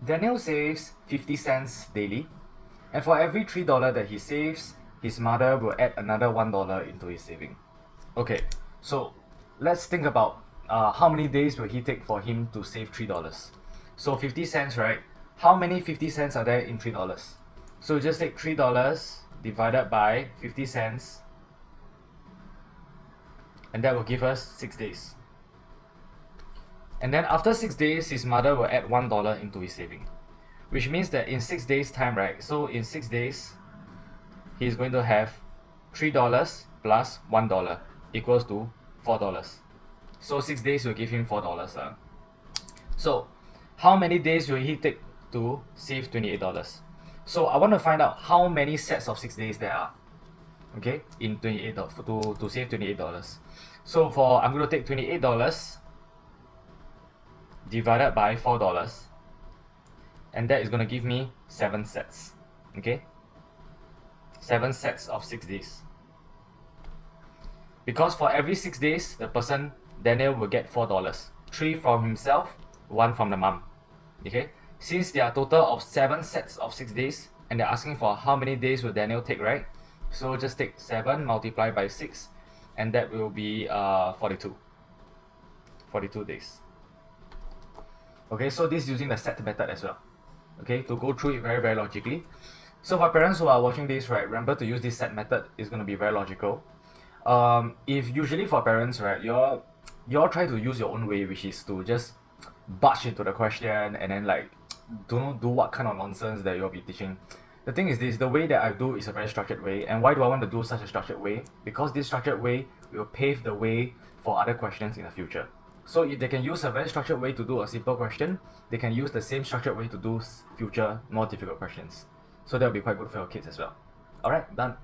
Daniel saves 50 cents daily, and for every $3 that he saves, his mother will add another $1 into his saving. Okay, so let's think about how many days will he take for him to save $3. So 50 cents, right? How many 50 cents are there in $3? So just take $3 divided by 50 cents, and that will give us 6 days. And then after 6 days, his mother will add $1 into his saving, which means that in 6 days time, right? So in 6 days, he's going to have $3 plus $1 equals to $4. So 6 days will give him $4. So how many days will he take to save $28? So I want to find out how many sets of 6 days there are. Okay, in $28 to save $28. So I'm going to take $28 divided by $4, and that is going to give me 7 sets. Okay, 7 sets of 6 days. Because for every 6 days, the person Daniel will get $4, 3 from himself, 1 from the mom. Okay, since there are a total of 7 sets of 6 days, and they're asking for how many days will Daniel take, right? So just take 7 multiplied by 6, and that will be 42 days. Okay, so this is using the set method as well. Okay, to go through it very logically. So for parents who are watching this, right, remember to use this set method. It's going to be very logical. If usually for parents, right, you're try to use your own way, which is to just barge into the question and then like don't do what kind of nonsense that you'll be teaching. The thing is this, the way that I do is a very structured way. And why do I want to do such a structured way? Because this structured way will pave the way for other questions in the future. So if they can use a very structured way to do a simple question, they can use the same structured way to do future more difficult questions. So that will be quite good for your kids as well. Alright, done.